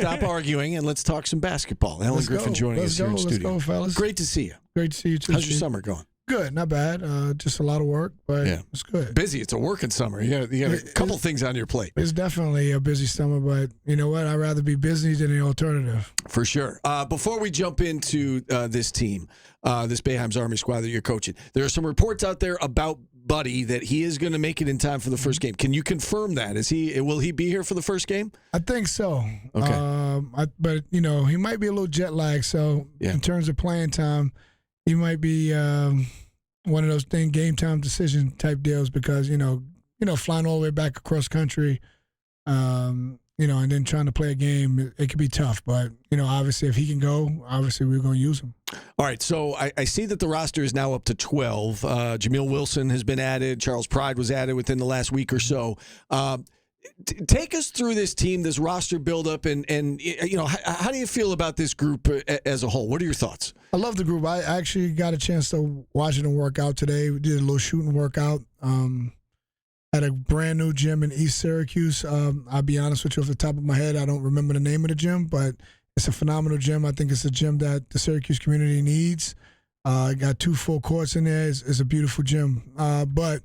stop arguing and let's talk some basketball. Ellen Griffin joining us here in studio. Let's go, fellas. Great to see you. Great to see you too. How's your summer going? Good, not bad. Just a lot of work, but it's good. Busy. It's a working summer. You got a couple things on your plate. It's definitely a busy summer, but you know what? I'd rather be busy than the alternative. For sure. Before we jump into this team, this Boeheim's Army squad that you're coaching, there are some reports out there about Buddy that he is going to make it in time for the first game. Can you confirm that? Will he be here for the first game? I think so. Okay. But you know, he might be a little jet lagged. So in terms of playing time, he might be one of those game time decision type deals because you know, flying all the way back across country, and then trying to play a game, it could be tough. But obviously, if he can go, obviously we're going to use him. All right, so I see that the roster is now up to 12. Jameel Wilson has been added. Charles Pride was added within the last week or so. Take us through this team, this roster buildup, and how do you feel about this group as a whole? What are your thoughts? I love the group. I actually got a chance to watch them work out today. We did a little shooting workout at a brand new gym in East Syracuse. I'll be honest with you, off the top of my head, I don't remember the name of the gym, but it's a phenomenal gym. I think it's a gym that the Syracuse community needs. Got 2 full courts in there. It's a beautiful gym. But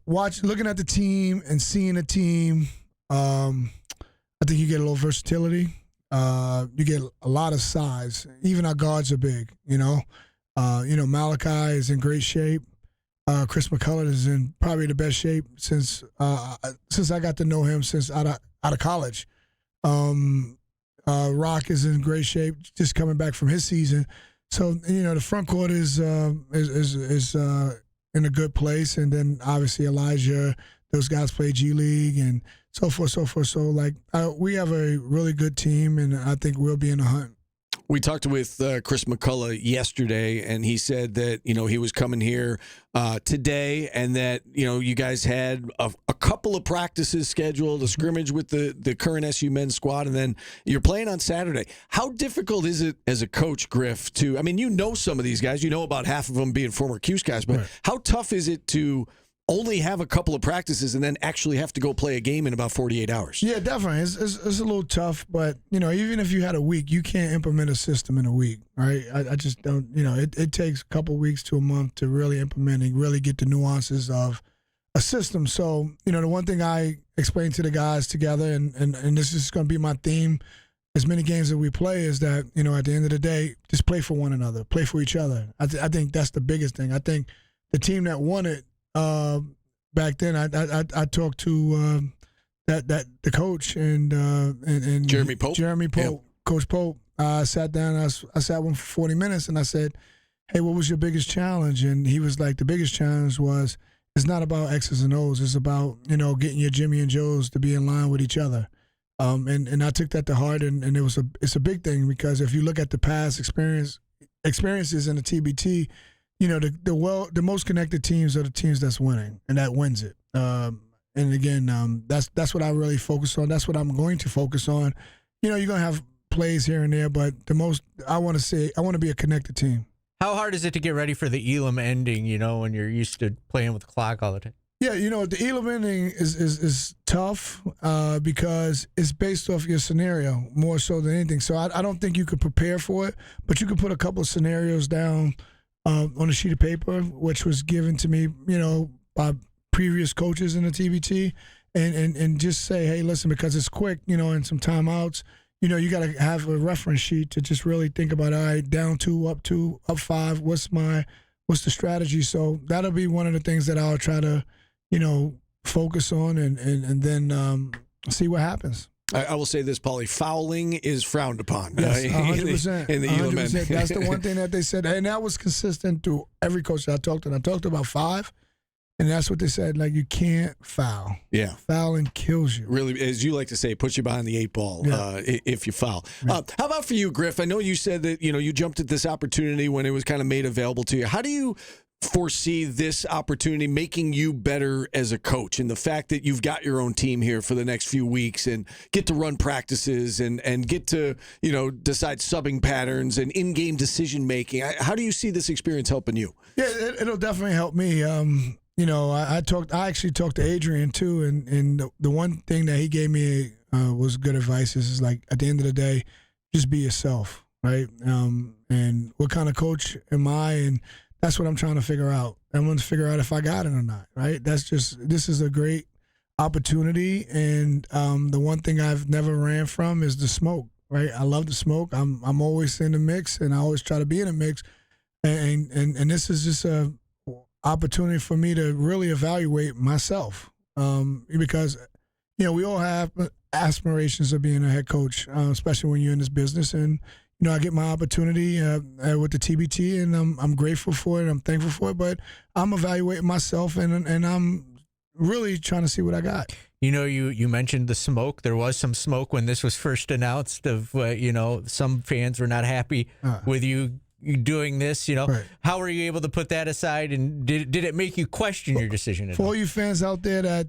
looking at the team and seeing the team, I think you get a little versatility. You get a lot of size. Even our guards are big. Malachi is in great shape. Chris McCullough is in probably the best shape since I got to know him since out of college. Rock is in great shape, just coming back from his season. So the front court is in a good place, and then obviously Elijah, those guys play G League and so forth. So we have a really good team, and I think we'll be in the hunt. We talked with Chris McCullough yesterday, and he said that he was coming here today, and that you guys had a couple of practices scheduled, a scrimmage with the current SU men's squad, and then you're playing on Saturday. How difficult is it as a coach, Griff, to? I mean, some of these guys, about half of them being former Cuse guys, but how tough is it to only have a couple of practices and then actually have to go play a game in about 48 hours? Yeah, definitely. It's a little tough, but, even if you had a week, you can't implement a system in a week, right? I just don't, it takes a couple weeks to a month to really implement and really get the nuances of a system. So, the one thing I explained to the guys together, and this is going to be my theme, as many games that we play, is that, at the end of the day, just play for one another, play for each other. I think that's the biggest thing. I think the team that won it, back then, I talked to the coach and Jeremy Pope. Yeah. Coach Pope. I sat down. I sat with him for 40 minutes, and I said, "Hey, what was your biggest challenge?" And he was like, "The biggest challenge was it's not about X's and O's. It's about getting your Jimmy and Joes to be in line with each other." And I took that to heart, and it's a big thing because if you look at the past experiences in the TBT. The most connected teams are the teams that's winning, and that wins it. And again, that's what I really focus on. That's what I'm going to focus on. You're going to have plays here and there, but the most I want to be a connected team. How hard is it to get ready for the Elam ending, when you're used to playing with the clock all the time? Yeah, the Elam ending is tough because it's based off your scenario more so than anything. So I don't think you could prepare for it, but you could put a couple of scenarios down on a sheet of paper, which was given to me, by previous coaches in the TBT, and just say, hey, listen, because it's quick, and some timeouts, you got to have a reference sheet to just really think about, all right, down 2, up 5, what's the strategy? So that'll be one of the things that I'll try to, focus on and then see what happens. I will say this, Paulie, fouling is frowned upon. Yes, 100%. In the Elam end. That's the one thing that they said, and that was consistent through every coach that I talked to. And I talked to about 5, and that's what they said, you can't foul. Yeah. Fouling kills you. Really, as you like to say, puts you behind the 8 ball if you foul. How about for you, Griff? I know you said that, you jumped at this opportunity when it was kind of made available to you. How do you foresee this opportunity making you better as a coach, and the fact that you've got your own team here for the next few weeks and get to run practices and get to decide subbing patterns and in-game decision making? How do you see this experience helping you? Yeah, it'll definitely help me. I actually talked to Adrian too, and the one thing that he gave me was good advice is like, at the end of the day, just be yourself, right? And what kind of coach am I? And that's what I'm trying to figure out. I want to figure out if I got it or not, right? This is a great opportunity, and the one thing I've never ran from is the smoke, right? I love the smoke. I'm always in the mix, and I always try to be in the mix, and this is just a opportunity for me to really evaluate myself, because we all have aspirations of being a head coach, especially when you're in this business. And I get my opportunity with the TBT, and I'm grateful for it. I'm thankful for it, but I'm evaluating myself, and I'm really trying to see what I got. You mentioned the smoke. There was some smoke when this was first announced. Of some fans were not happy with you doing this. Right. How were you able to put that aside, and did it make you question your decision at For all? all you fans out there that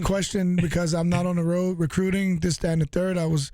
question because I'm not on the road recruiting this, that, and the third, I was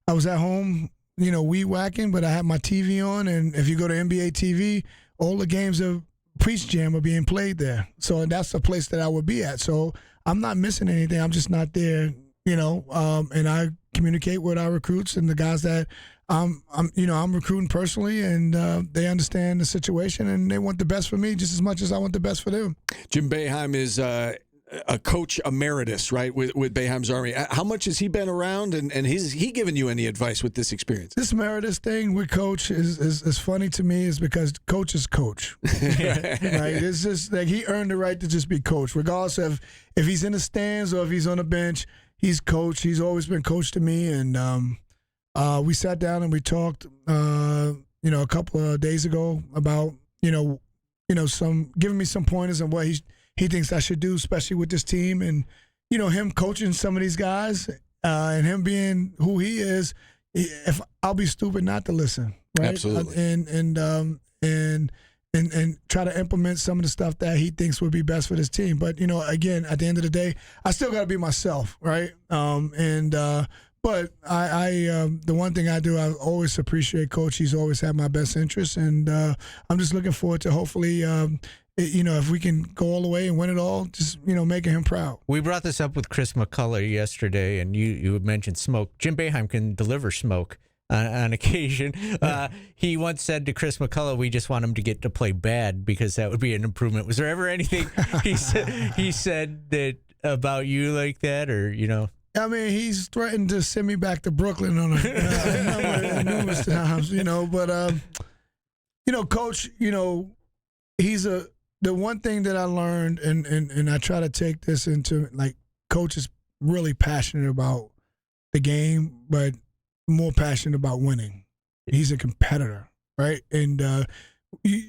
at home, weed whacking, but I had my TV on, and if you go to NBA TV, all the games of Priest Jam are being played there. So that's the place that I would be at. So I'm not missing anything. I'm just not there, and I communicate with our recruits and the guys that I'm recruiting personally, and they understand the situation, and they want the best for me just as much as I want the best for them. Jim Boeheim is a coach emeritus, right, with Boeheim's Army. How much has he been around, and has he given you any advice with this experience? This emeritus thing with Coach is funny to me, is because Coach is Coach. Right? It's just like he earned the right to just be Coach, regardless of if he's in the stands or if he's on the bench. He's Coach. He's always been Coach to me, and we sat down and we talked, a couple of days ago about, some giving me some pointers on what he thinks I should do, especially with this team, and him coaching some of these guys, and him being who he is. If I'll be stupid not to listen, right? Absolutely. And try to implement some of the stuff that he thinks would be best for this team. But again, at the end of the day, I still got to be myself, right? But the one thing I do, I always appreciate Coach. He's always had my best interests, and I'm just looking forward to hopefully, if we can go all the way and win it all, just making him proud. We brought this up with Chris McCullough yesterday, and you mentioned smoke. Jim Boeheim can deliver smoke on occasion. He once said to Chris McCullough, "We just want him to get to play bad because that would be an improvement." Was there ever anything he said that about you like that, or I mean, he's threatened to send me back to Brooklyn on numerous times, But Coach, he's the one thing that I learned, and I try to take this into, like, Coach is really passionate about the game, but more passionate about winning. He's a competitor, right? And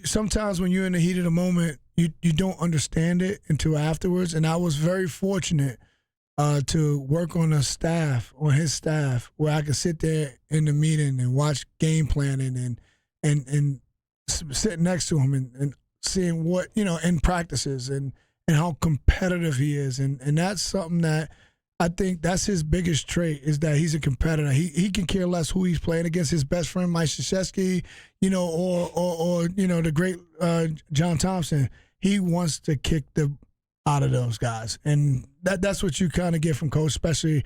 sometimes when you're in the heat of the moment, you don't understand it until afterwards. And I was very fortunate to work on his staff, where I could sit there in the meeting and watch game planning and sit next to him and seeing what, in practices and how competitive he is. And that's something that I think that's his biggest trait, is that he's a competitor. He can care less who he's playing against, his best friend Mike Krzyzewski, or the great John Thompson. He wants to kick the out of those guys, and that's what you kind of get from Coach, especially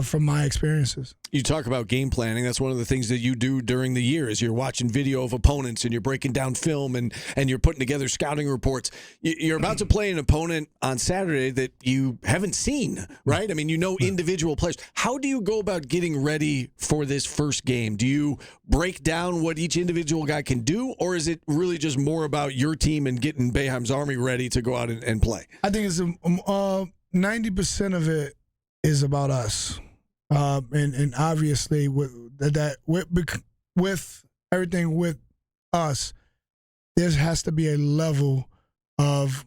from my experiences. You talk about game planning. That's one of the things that you do during the year, is you're watching video of opponents and you're breaking down film and you're putting together scouting reports. You're about to play an opponent on Saturday that you haven't seen, right? I mean, individual players. How do you go about getting ready for this first game? Do you break down what each individual guy can do, or is it really just more about your team and getting Boeheim's Army ready to go out and play? I think it's 90% of it is about us. And obviously with everything with us, there has to be a level of,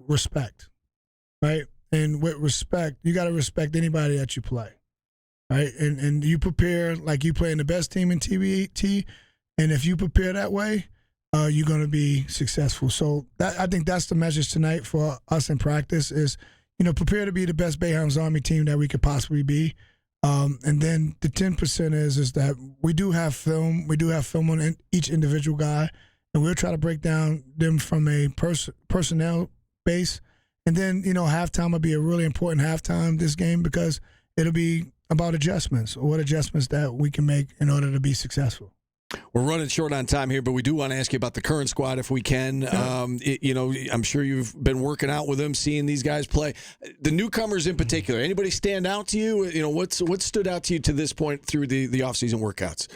respect, right? And with respect, you got to respect anybody that you play, right? And you prepare like you playing the best team in TBT, and if you prepare that way, you're going to be successful. So I think that's the message tonight for us in practice is, prepare to be the best Boeheim's Army team that we could possibly be. And then the 10% is that we do have film. We do have film on each individual guy, and we'll try to break down them from a personnel base. And then, halftime will be a really important halftime this game because it'll be about adjustments, or what adjustments that we can make in order to be successful. We're running short on time here, but we do want to ask you about the current squad if we can. I'm sure you've been working out with them, seeing these guys play. The newcomers in particular, anybody stand out to you? What stood out to you to this point through the offseason workouts?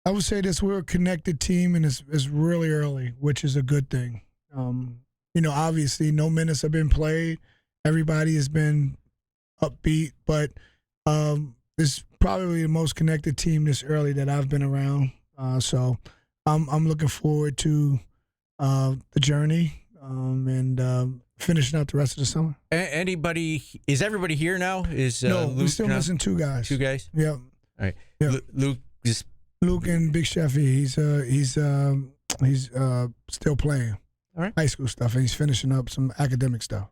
I would say this: we're a connected team, and it's really early, which is a good thing. Obviously, no minutes have been played. Everybody has been upbeat, but it's probably the most connected team this early that I've been around. So I'm looking forward to the journey and finishing out the rest of the summer. Is everybody here now? No, Luke we're still missing two guys. Two guys? Yep. All right. Yep. Luke and Big Sheffy, he's still playing high school stuff, and he's finishing up some academic stuff.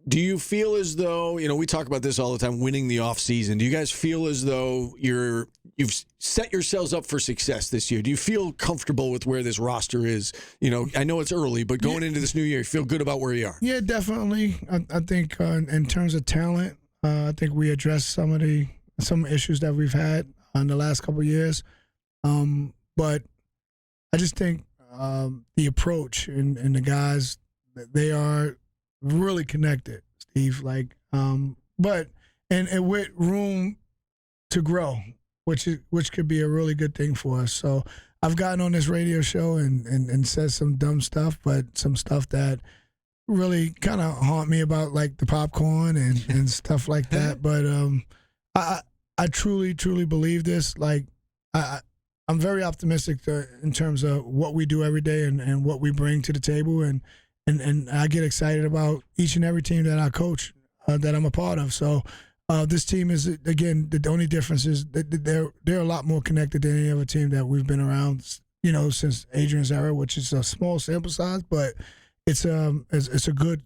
Do you feel as though, we talk about this all the time, winning the offseason. Do you guys feel as though you've set yourselves up for success this year? Do you feel comfortable with where this roster is? I know it's early, but going into this new year, you feel good about where you are? Yeah, definitely. I think in terms of talent, I think we addressed some issues that we've had in the last couple of years. But I just think the approach and the guys, they are really connected, Steve. But with room to grow, which could be a really good thing for us. So I've gotten on this radio show and said some dumb stuff, but some stuff that really kind of haunt me about the popcorn and stuff like that. But I truly believe this. I'm very optimistic in terms of what we do every day and what we bring to the table, and I get excited about each and every team that I coach, that I'm a part of. So this team is, again, the only difference is that they're a lot more connected than any other team that we've been around, since Adrian's era, which is a small sample size, but it's a good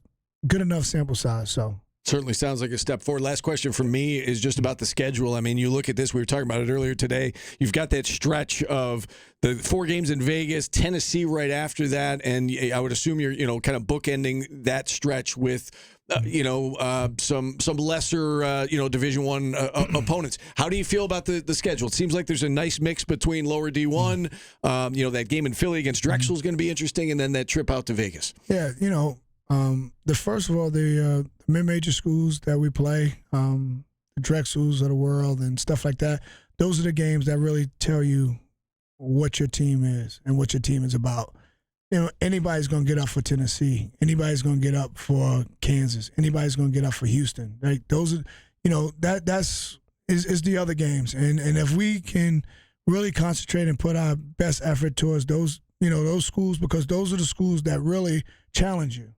enough sample size. So. Certainly sounds like a step forward. Last question from me is just about the schedule. I mean, you look at this, we were talking about it earlier today. You've got that stretch of the 4 games in Vegas, Tennessee right after that, and I would assume you're, kind of bookending that stretch with, some lesser, Division I opponents. How do you feel about the schedule? It seems like there's a nice mix between lower D1, that game in Philly against Drexel is going to be interesting, and then that trip out to Vegas. Yeah, first of all, the mid-major schools that we play, the Drexels of the world and stuff like that, those are the games that really tell you what your team is and what your team is about. Anybody's going to get up for Tennessee. Anybody's going to get up for Kansas. Anybody's going to get up for Houston. Those are, that's the other games. And if we can really concentrate and put our best effort towards those schools, because those are the schools that really challenge you.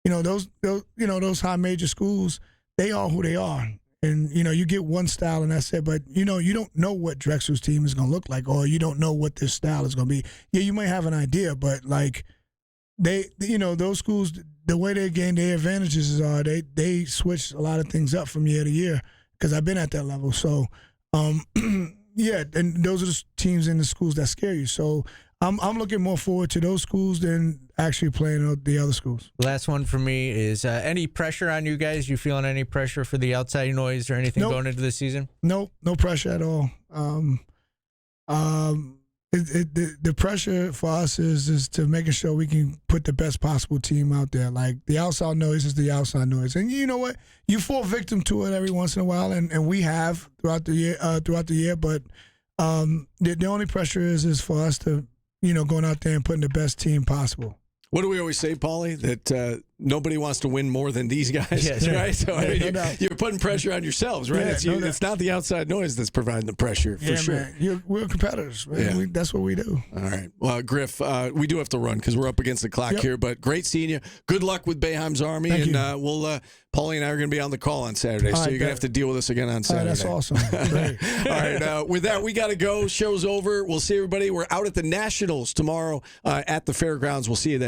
Those high major schools, they are who they are. And, you get one style and that's it. But, you don't know what Drexel's team is going to look like, or you don't know what this style is going to be. Yeah, you might have an idea, but, those schools, the way they gain their advantages are they switch a lot of things up from year to year, because I've been at that level. So, yeah, and those are the teams in the schools that scare you. So I'm looking more forward to those schools than actually playing the other schools. Last one for me is any pressure on you guys? You feeling any pressure for the outside noise or anything going into the season? Nope, no pressure at all. The pressure for us is to making sure we can put the best possible team out there. The outside noise is the outside noise, and you know what? You fall victim to it every once in a while, and we have throughout the year. But the only pressure is for us to going out there and putting the best team possible. What do we always say, Paulie? That nobody wants to win more than these guys, yes, right? So you're putting pressure on yourselves, right? Yeah, it's not the outside noise that's providing the pressure, for sure. Man. We're competitors, man. Yeah. That's what we do. All right. Well, Griff, we do have to run because we're up against the clock here, but great seeing you. Good luck with Boeheim's Army, Thank and you. Paulie and I are going to be on the call on Saturday, so you're going to have to deal with us again on Saturday. That's awesome. Great. All right. With that, we got to go. Show's over. We'll see everybody. We're out at the Nationals tomorrow at the fairgrounds. We'll see you then.